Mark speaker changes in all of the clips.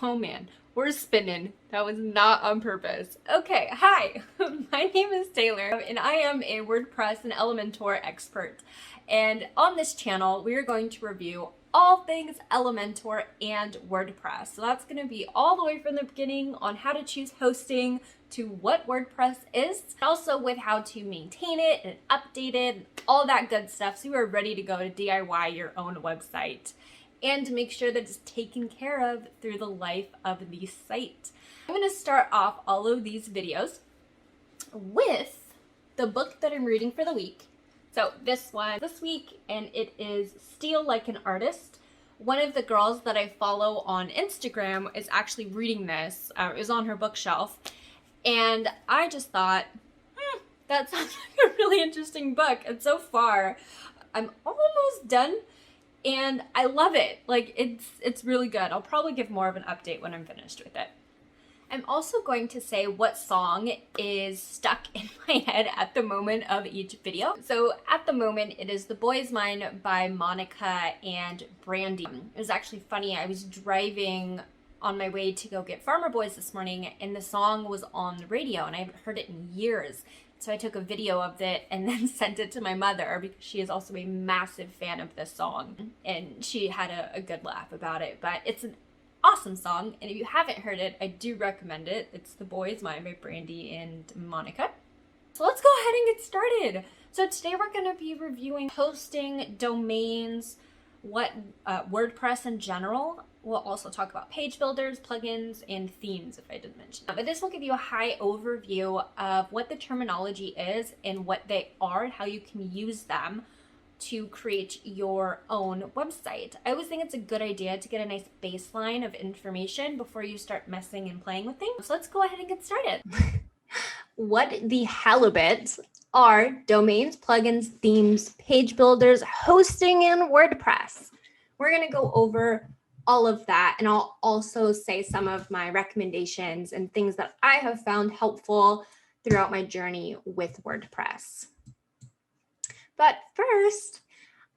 Speaker 1: Oh man, we're spinning. That was not on purpose. Okay, hi, my name is Taylor and I am a WordPress and Elementor expert. And on this channel, we are going to review all things Elementor and WordPress. So that's going to be all the way from the beginning on how to choose hosting to what WordPress is, also with how to maintain it and update it, and all that good stuff. So you are ready to go to DIY your own website and to make sure that it's taken care of through the life of the site. I'm going to start off all of these videos with the book that I'm reading for the week. So this one this week, and it is Steal Like an Artist. One of the girls that I follow on Instagram is actually reading this. It was on her bookshelf. And I just thought, that sounds like a really interesting book. And so far, I'm almost done. And I love it. Like, it's really good. I'll probably give more of an update when I'm finished with it. I'm also going to say what song is stuck in my head at the moment of each video. So at the moment, it is The Boy Is Mine by Monica and Brandy. It was actually funny. I was driving on my way to go get Farmer Boys this morning, and the song was on the radio, and I haven't heard it in years. So I took a video of it and then sent it to my mother because she is also a massive fan of this song, and she had a good laugh about it. But it's an awesome song, and if you haven't heard it, I do recommend it. It's The Boy Is Mine by Brandy and Monica. So let's go ahead and get started. So today we're going to be reviewing hosting, domains, what WordPress in general. We'll also talk about page builders, plugins, and themes, if I didn't mention that. But this will give you a high overview of what the terminology is and what they are and how you can use them to create your own website. I always think it's a good idea to get a nice baseline of information before you start messing and playing with things. So let's go ahead and get started. What the halibut are domains, plugins, themes, page builders, hosting, and WordPress? We're going to go over all of that, and I'll also say some of my recommendations and things that I have found helpful throughout my journey with WordPress. But first,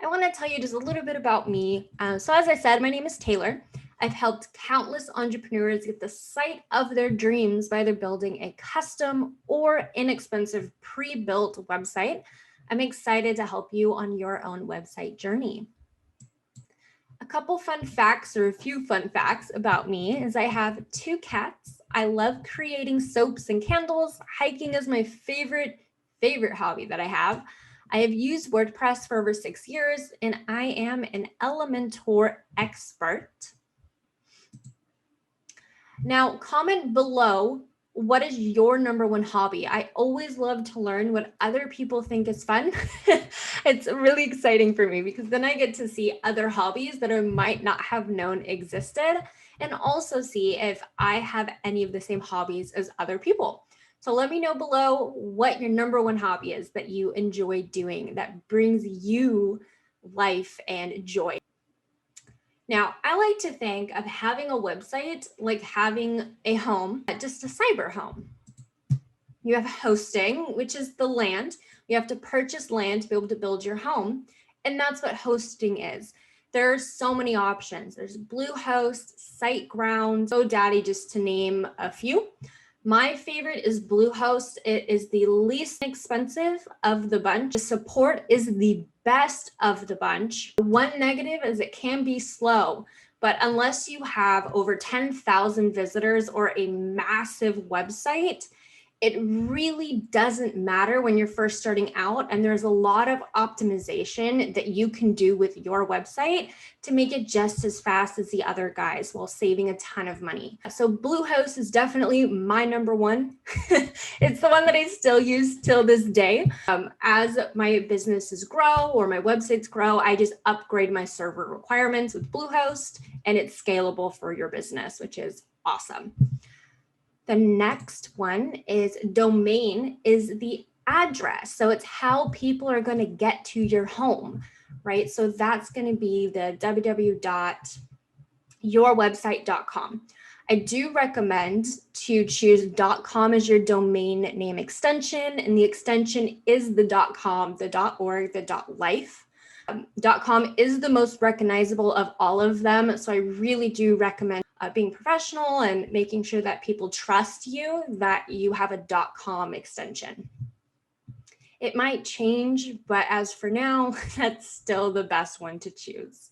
Speaker 1: I want to tell you just a little bit about me. So as I said, my name is Taylor. I've helped countless entrepreneurs get the site of their dreams by either building a custom or inexpensive pre-built website. I'm excited to help you on your own website journey. A couple fun facts, or a few fun facts about me, is I have 2 cats. I love creating soaps and candles. Hiking is my favorite hobby that I have. I have used WordPress for over 6 years, and I am an Elementor expert. Now, comment below, what is your #1 hobby? I always love to learn what other people think is fun. It's really exciting for me because then I get to see other hobbies that I might not have known existed, and also see if I have any of the same hobbies as other people. So let me know below what your #1 hobby is that you enjoy doing that brings you life and joy. Now, I like to think of having a website like having a home, just a cyber home. You have hosting, which is the land. You have to purchase land to be able to build your home. And that's what hosting is. There are so many options. There's Bluehost, SiteGround, GoDaddy, just to name a few. My favorite is Bluehost. It is the least expensive of the bunch. The support is the best of the bunch. One negative is it can be slow, but unless you have over 10,000 visitors or a massive website, it really doesn't matter when you're first starting out, and there's a lot of optimization that you can do with your website to make it just as fast as the other guys while saving a ton of money. So Bluehost is definitely my #1. It's the one that I still use till this day. As my businesses grow or my websites grow, I just upgrade my server requirements with Bluehost, and it's scalable for your business, which is awesome. The next one is domain, is the address. So it's how people are going to get to your home, right? So that's going to be the www.yourwebsite.com. I do recommend to choose .com as your domain name extension, and the extension is the .com, the .org, the .life. .com is the most recognizable of all of them, so I really do recommend being professional and making sure that people trust you, that you have a .com extension. It might change, but as for now, that's still the best one to choose.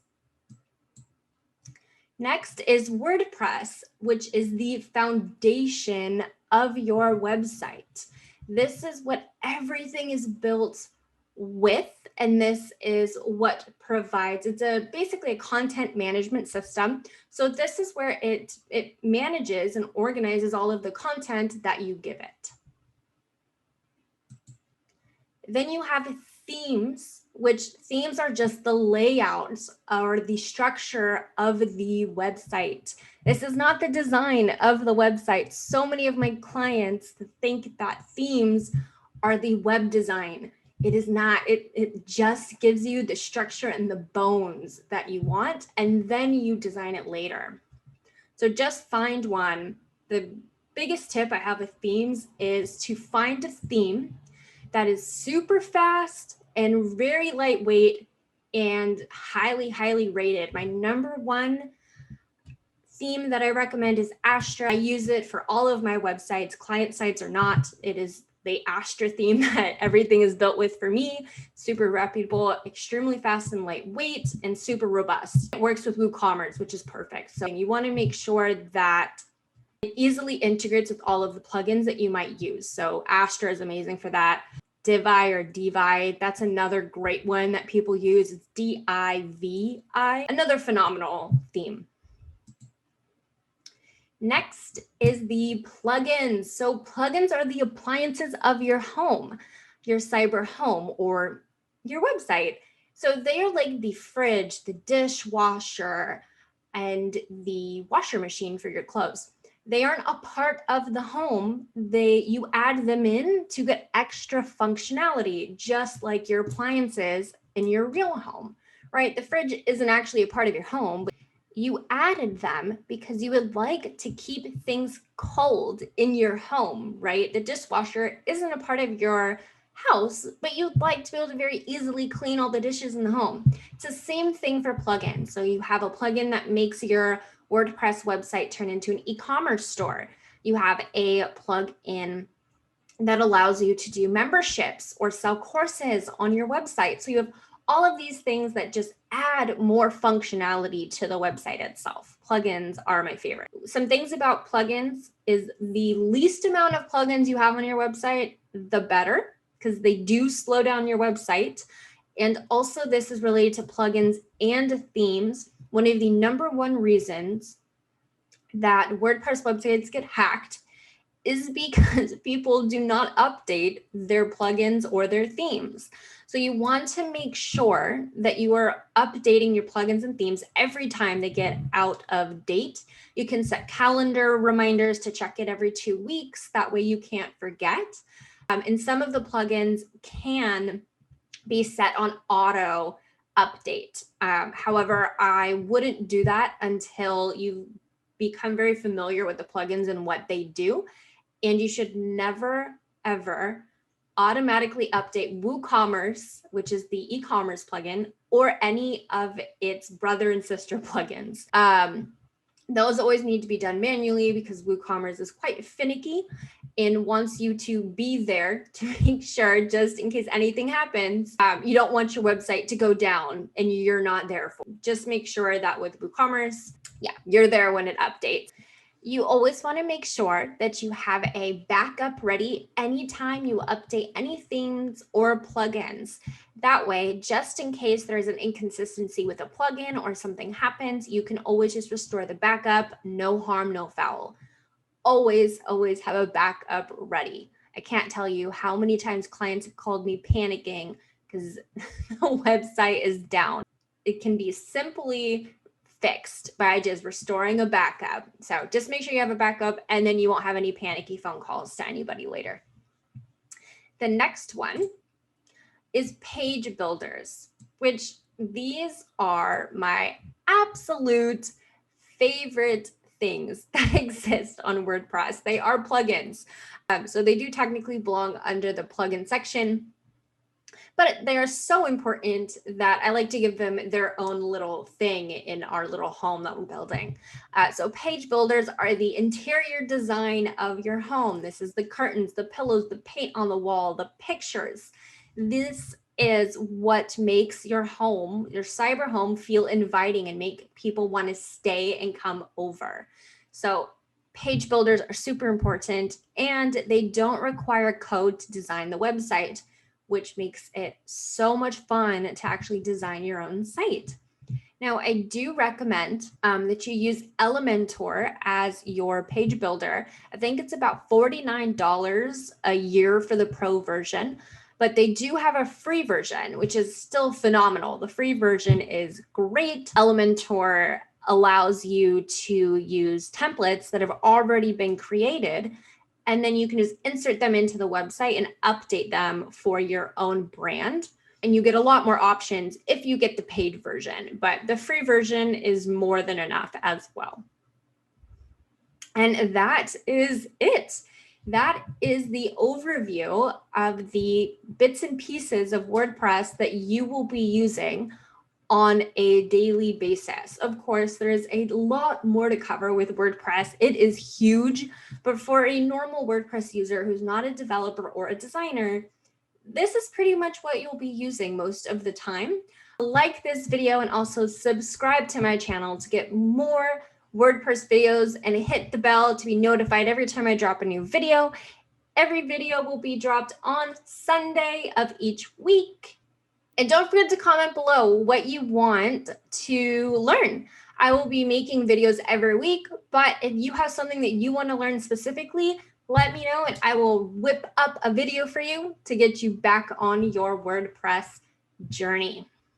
Speaker 1: Next is WordPress, which is the foundation of your website. This is what everything is built with, and this is what provides, it's basically a content management system. So this is where it manages and organizes all of the content that you give it. Then you have themes, which themes are just the layouts or the structure of the website. This is not the design of the website. So many of my clients think that themes are the web design. It is not. It just gives you the structure and the bones that you want, and then you design it later. So just find one. The biggest tip I have with themes is to find a theme that is super fast and very lightweight and highly, highly rated. My number one theme that I recommend is Astra. I use it for all of my websites, client sites or not. It is the Astra theme that everything is built with for me. Super reputable, extremely fast and lightweight, and super robust. It works with WooCommerce, which is perfect. So you want to make sure that it easily integrates with all of the plugins that you might use. So Astra is amazing for that. Divi, that's another great one that people use. It's Divi, another phenomenal theme. Next is the plugins. So plugins are the appliances of your home, your cyber home, or your website. So they are like the fridge, the dishwasher, and the washer machine for your clothes. They aren't a part of the home. You add them in to get extra functionality, just like your appliances in your real home, right? The fridge isn't actually a part of your home, but you added them because you would like to keep things cold in your home, right? The dishwasher isn't a part of your house, but you'd like to be able to very easily clean all the dishes in the home. It's the same thing for plugins. So you have a plugin that makes your WordPress website turn into an e-commerce store. You have a plugin that allows you to do memberships or sell courses on your website. So you have all of these things that just add more functionality to the website itself. Plugins are my favorite. Some things about plugins is the least amount of plugins you have on your website, the better, because they do slow down your website. And also this is related to plugins and themes. One of the number one reasons that WordPress websites get hacked is because people do not update their plugins or their themes. So you want to make sure that you are updating your plugins and themes every time they get out of date. You can set calendar reminders to check it every 2 weeks. That way you can't forget. And some of the plugins can be set on auto update. However, I wouldn't do that until you become very familiar with the plugins and what they do. And you should never, ever automatically update WooCommerce, which is the e-commerce plugin, or any of its brother and sister plugins. Those always need to be done manually because WooCommerce is quite finicky and wants you to be there to make sure, just in case anything happens, you don't want your website to go down and you're not there for. Just make sure that with WooCommerce, you're there when it updates. You always want to make sure that you have a backup ready anytime you update any themes or plugins. That way, just in case there's an inconsistency with a plugin or something happens, you can always just restore the backup, no harm, no foul. Always, always have a backup ready. I can't tell you how many times clients have called me panicking because the website is down. It can be simply fixed by just restoring a backup. So just make sure you have a backup and then you won't have any panicky phone calls to anybody later. The next one is page builders, which these are my absolute favorite things that exist on WordPress. They are plugins. So they do technically belong under the plugin section, but they are so important that I like to give them their own little thing in our little home that we're building. So page builders are the interior design of your home. This is the curtains, the pillows, the paint on the wall, the pictures. This is what makes your home, your cyber home, feel inviting and make people want to stay and come over. So page builders are super important, and they don't require code to design the website, which makes it so much fun to actually design your own site. Now, I do recommend that you use Elementor as your page builder. I think it's about $49 a year for the pro version, but they do have a free version, which is still phenomenal. The free version is great. Elementor allows you to use templates that have already been created, and then you can just insert them into the website and update them for your own brand. And you get a lot more options if you get the paid version, but the free version is more than enough as well. And that is it. That is the overview of the bits and pieces of WordPress that you will be using on a daily basis. Of course, there is a lot more to cover with WordPress. It is huge, but for a normal WordPress user who's not a developer or a designer, this is pretty much what you'll be using most of the time. Like this video and also subscribe to my channel to get more WordPress videos, and hit the bell to be notified every time I drop a new video. Every video will be dropped on Sunday of each week. And don't forget to comment below what you want to learn. I will be making videos every week, but if you have something that you want to learn specifically, let me know and I will whip up a video for you to get you back on your WordPress journey.